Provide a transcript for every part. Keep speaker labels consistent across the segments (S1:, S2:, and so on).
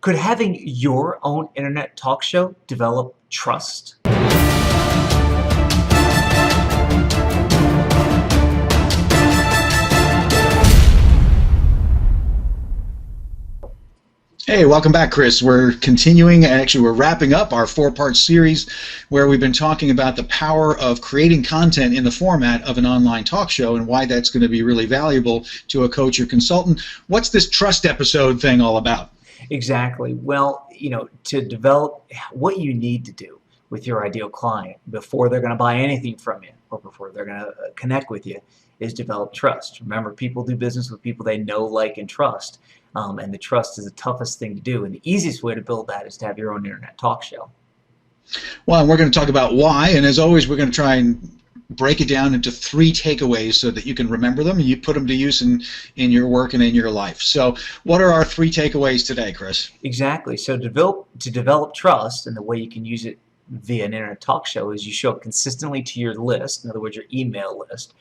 S1: Could having your own internet talk show develop trust?
S2: Hey, welcome back, Chris. We're continuing, and actually we're wrapping up our four-part series where we've been talking about the power of creating content in the format of an online talk show and why that's going to be really valuable to a coach or consultant. What's this trust episode thing all about?
S1: Exactly. Well, to develop what you need to do with your ideal client before they're going to buy anything from you or before they're going to connect with you is develop trust. Remember, people do business with people they know, like, and trust. And the trust is the toughest thing to do. And the easiest way to build that is to have your own internet talk show.
S2: Well, and we're going to talk about why. And as always, we're going to try and break it down into 3 takeaways so that you can remember them and you put them to use in your work and in your life. So what are our 3 takeaways today, Chris?
S1: Exactly. So to develop trust, and the way you can use it via an internet talk show is you show up consistently to your list, in other words, your email list.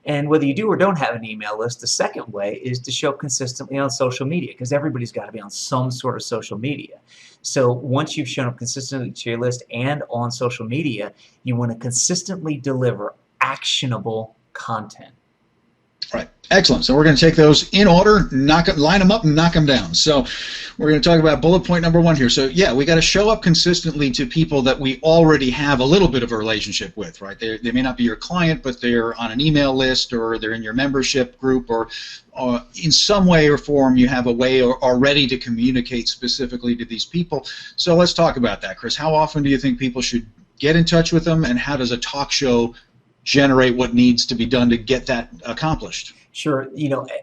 S1: And whether you do or don't have an email list, the second way is to show up consistently on social media, because everybody's got to be on some sort of social media. So once you've shown up consistently to your list and on social media, you want to consistently deliver actionable content.
S2: Right. Excellent. So we're going to take those in order, line them up and knock them down. So we're going to talk about bullet point number 1 here. So yeah, we got to show up consistently to people that we already have a little bit of a relationship with, right? They may not be your client, but they're on an email list, or they're in your membership group, or in some way or form you have a way already to communicate specifically to these people. So let's talk about that, Chris. How often do you think people should get in touch with them, and how does a talk show generate what needs to be done to get that accomplished?
S1: Sure.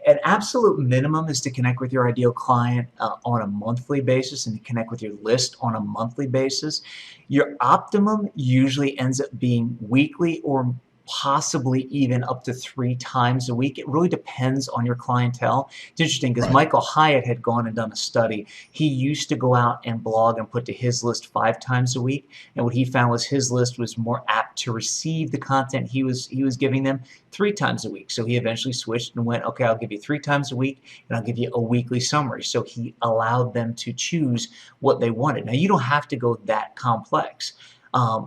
S1: An absolute minimum is to connect with your ideal client on a monthly basis and to connect with your list on a monthly basis. Your optimum usually ends up being weekly, or possibly even up to 3 times a week. It really depends on your clientele. It's interesting because Michael Hyatt had gone and done a study. He used to go out and blog and put to his list 5 times a week, and what he found was his list was more apt to receive the content he was giving them 3 times a week. So he eventually switched and went, okay, I'll give you 3 times a week, and I'll give you a weekly summary. So he allowed them to choose what they wanted. Now, you don't have to go that complex.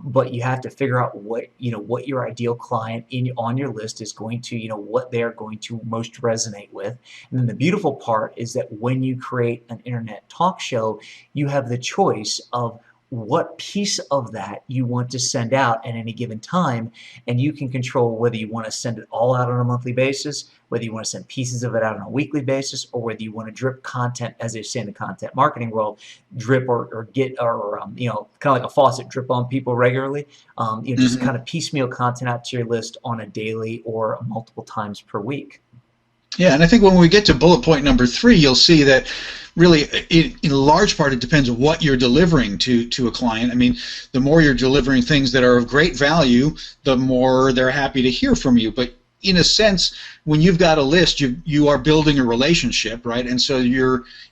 S1: But you have to figure out what your ideal client on your list is going to, what they're going to most resonate with. And then the beautiful part is that when you create an internet talk show, you have the choice of what piece of that you want to send out at any given time, and you can control whether you want to send it all out on a monthly basis, whether you want to send pieces of it out on a weekly basis, or whether you want to drip content, as they say in the content marketing world, drip or get, or kind of like a faucet, drip on people regularly. Just kind of piecemeal content out to your list on a daily or multiple times per week.
S2: Yeah, and I think when we get to bullet point number 3, you'll see that really, in large part, it depends on what you're delivering to a client. I mean, the more you're delivering things that are of great value, the more they're happy to hear from you. But in a sense, when you've got a list, you are building a relationship, right? And so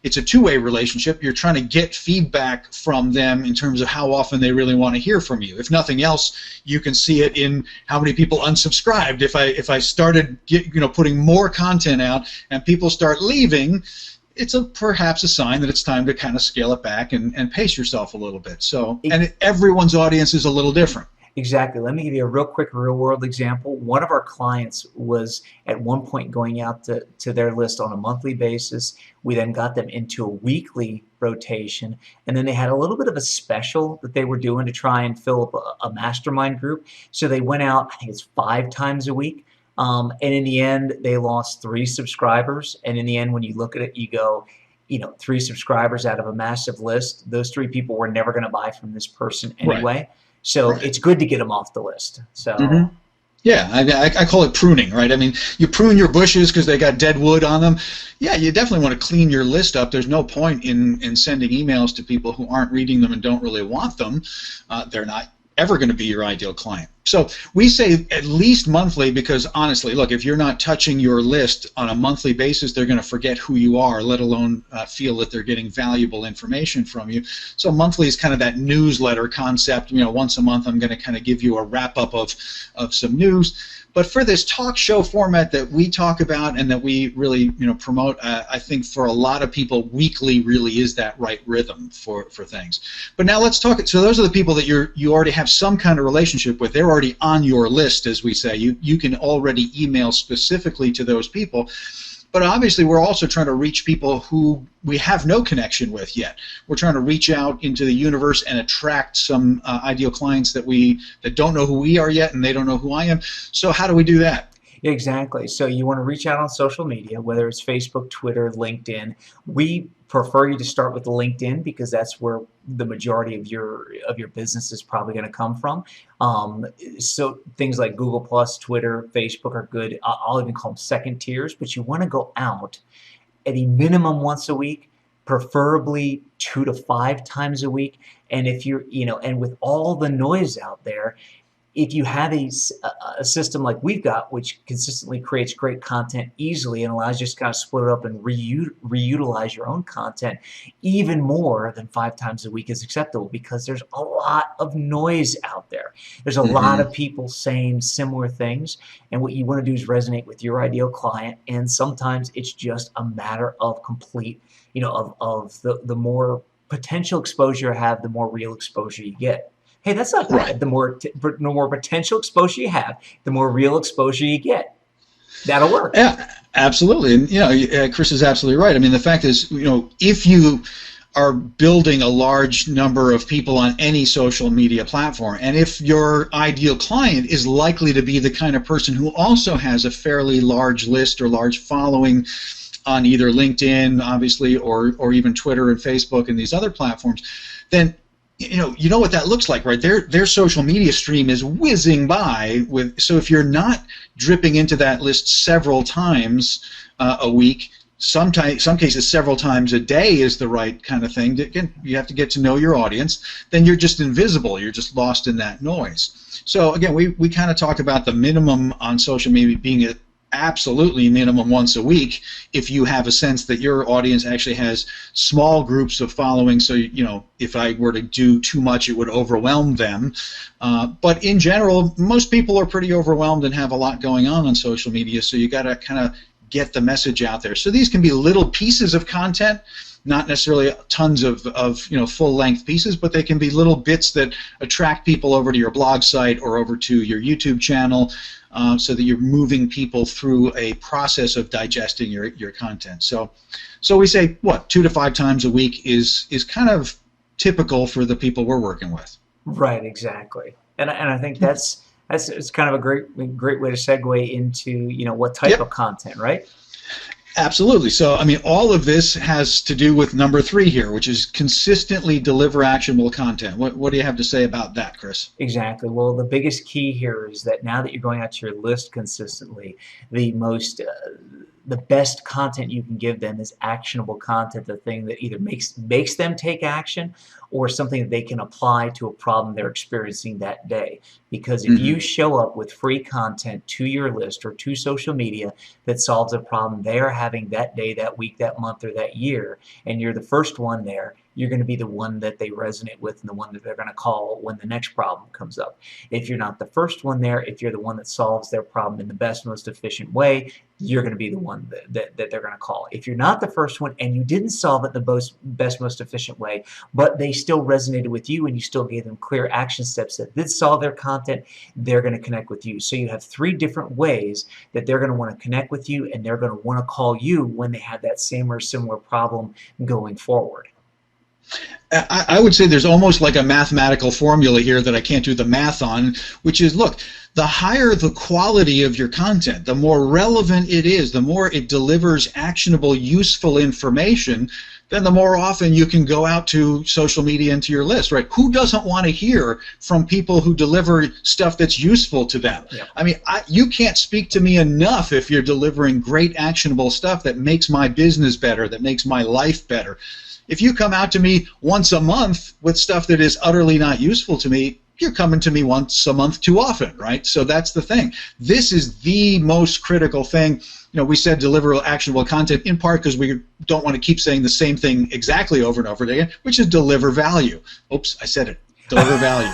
S2: it's a two-way relationship. You're trying to get feedback from them in terms of how often they really want to hear from you. If nothing else, you can see it in how many people unsubscribed. If I started putting more content out and people start leaving, it's perhaps a sign that it's time to kind of scale it back and pace yourself a little bit. So, and everyone's audience is a little different.
S1: Exactly. Let me give you a real quick real-world example. One of our clients was at one point going out to their list on a monthly basis. We then got them into a weekly rotation, and then they had a little bit of a special that they were doing to try and fill up a mastermind group. So they went out, I think it's 5 times a week, and in the end, they lost 3 subscribers. And in the end, when you look at it, you go, 3 subscribers out of a massive list, those 3 people were never going to buy from this person anyway. Right. So it's good to get them off the list. So
S2: yeah, I call it pruning, right? I mean, you prune your bushes because they got dead wood on them. Yeah, you definitely want to clean your list up. There's no point in sending emails to people who aren't reading them and don't really want them. They're not ever going to be your ideal client. So we say at least monthly because honestly, look, if you're not touching your list on a monthly basis, they're going to forget who you are, let alone feel that they're getting valuable information from you. So monthly is kind of that newsletter concept. You know, once a month I'm going to kind of give you a wrap-up of some news. But for this talk show format that we talk about and that we really, promote, I think for a lot of people, weekly really is that right rhythm for things. But now let's talk. So those are the people that you already have some kind of relationship with. They're already on your list, as we say. You can already email specifically to those people. But obviously, we're also trying to reach people who we have no connection with yet. We're trying to reach out into the universe and attract some ideal clients that don't know who we are yet, and they don't know who I am. So how do we do that?
S1: Exactly. So you want to reach out on social media, whether it's Facebook, Twitter, LinkedIn. We prefer you to start with LinkedIn because that's where the majority of your business is probably going to come from. So things like Google Plus, Twitter, Facebook are good. I'll even call them second tiers, but you want to go out at a minimum once a week, preferably 2 to 5 times a week. And if you're, and with all the noise out there, if you have a system like we've got, which consistently creates great content easily and allows you to kind of split it up and reutilize your own content, even more than 5 times a week is acceptable because there's a lot of noise out there. There's a lot of people saying similar things, and what you want to do is resonate with your ideal client, and sometimes it's just a matter of complete, of the more potential exposure you have, the more real exposure you get. Hey, that's not bad. Right. The more potential exposure you have, the more real exposure you get. That'll work.
S2: Yeah, absolutely. And Chris is absolutely right. I mean, the fact is, if you are building a large number of people on any social media platform, and if your ideal client is likely to be the kind of person who also has a fairly large list or large following on either LinkedIn, obviously, or even Twitter and Facebook and these other platforms, then you know what that looks like, right? Their social media stream is whizzing by so if you're not dripping into that list several times a week, some cases several times a day is the right kind of thing. You have to get to know your audience. Then you're just invisible. You're just lost in that noise. So again, we kind of talked about the minimum on social media being absolutely minimum once a week if you have a sense that your audience actually has small groups of following. So if I were to do too much, it would overwhelm them. But in general, most people are pretty overwhelmed and have a lot going on social media, so you got to kind of get the message out there. So these can be little pieces of content, not necessarily tons of full-length pieces, but they can be little bits that attract people over to your blog site or over to your YouTube channel, so that you're moving people through a process of digesting your content. So we say, 2 to 5 times a week is kind of typical for the people we're working with.
S1: Right, exactly. And I think that's kind of a great way to segue into what type of content, right?
S2: Absolutely. So, I mean, all of this has to do with number 3 here, which is consistently deliver actionable content. What do you have to say about that, Chris?
S1: Exactly. Well, the biggest key here is that now that you're going out to your list consistently, the best content you can give them is actionable content, the thing that either makes them take action or something that they can apply to a problem they're experiencing that day. Because if you show up with free content to your list or to social media that solves a problem they are having that day, that week, that month, or that year, and you're the first one there, you're going to be the one that they resonate with and the one that they're going to call when the next problem comes up. If you're not the first one there, if you're the one that solves their problem in the best, most efficient way, you're going to be the one that they're going to call. If you're not the first one and you didn't solve it the best, most efficient way, but they still resonated with you and you still gave them clear action steps that did solve their content, they're going to connect with you. So you have 3 different ways that they're going to want to connect with you, and they're going to want to call you when they have that same or similar problem going forward.
S2: I would say there's almost like a mathematical formula here that I can't do the math on, which is, look, the higher the quality of your content, the more relevant it is, the more it delivers actionable, useful information, then the more often you can go out to social media and to your list, right? Who doesn't want to hear from people who deliver stuff that's useful to them? Yeah. I mean, you can't speak to me enough if you're delivering great, actionable stuff that makes my business better, that makes my life better. If you come out to me once a month with stuff that is utterly not useful to me, you're coming to me once a month too often, right? So that's the thing. This is the most critical thing. We said deliver actionable content in part because we don't want to keep saying the same thing exactly over and over again, which is deliver value. Oops, I said it. Deliver value.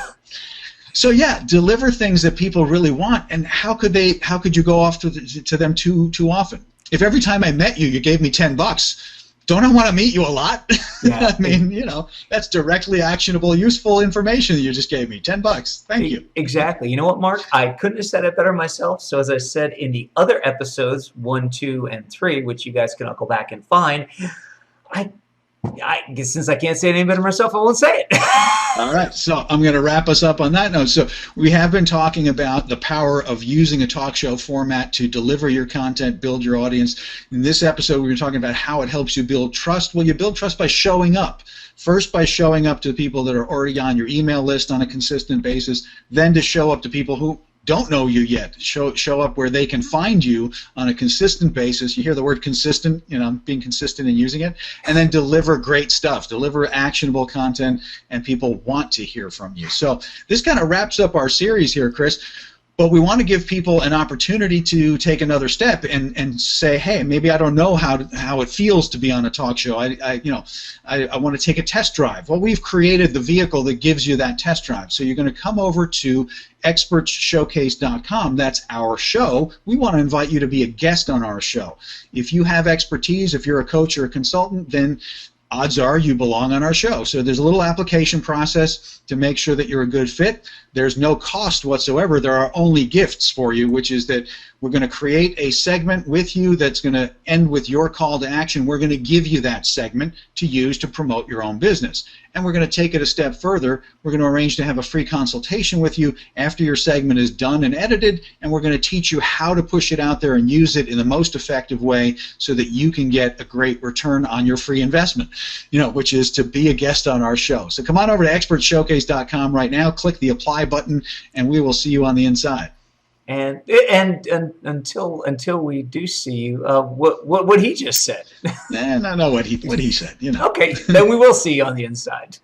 S2: So yeah, deliver things that people really want. And how could you go off to them too often? If every time I met you, you gave me $10, don't I want to meet you a lot?
S1: Yeah.
S2: I mean, that's directly actionable, useful information that you just gave me. $10. Thank you.
S1: Exactly. You know what, Mark? I couldn't have said it better myself. So as I said in the other episodes, 1, 2, and 3, which you guys can all go back and find, I guess since I can't say it any better myself, I won't say it.
S2: All right, so I'm going to wrap us up on that note. So we have been talking about the power of using a talk show format to deliver your content, build your audience. In this episode, we were talking about how it helps you build trust. Well, you build trust by showing up. First, by showing up to people that are already on your email list on a consistent basis, then to show up to people who don't know you yet. Show up where they can find you on a consistent basis. You hear the word consistent, being consistent in using it, and then deliver great stuff, deliver actionable content, and people want to hear from you. So this kind of wraps up our series here, Chris. But we want to give people an opportunity to take another step and say, hey, maybe I don't know how it feels to be on a talk show. I want to take a test drive. Well, we've created the vehicle that gives you that test drive. So you're going to come over to expertshowcase.com. That's our show. We want to invite you to be a guest on our show. If you have expertise, if you're a coach or a consultant, then odds are you belong on our show. So there's a little application process to make sure that you're a good fit. There's no cost whatsoever. There are only gifts for you, which is that we're going to create a segment with you that's going to end with your call to action. We're going to give you that segment to use to promote your own business. And we're going to take it a step further. We're going to arrange to have a free consultation with you after your segment is done and edited, and we're going to teach you how to push it out there and use it in the most effective way so that you can get a great return on your free investment, which is to be a guest on our show. So come on over to expertshowcase.com right now, click the apply button, and we will see you on the inside.
S1: And until we do see you, what he just said.
S2: No, what he said.
S1: Okay, then we will see you on the inside.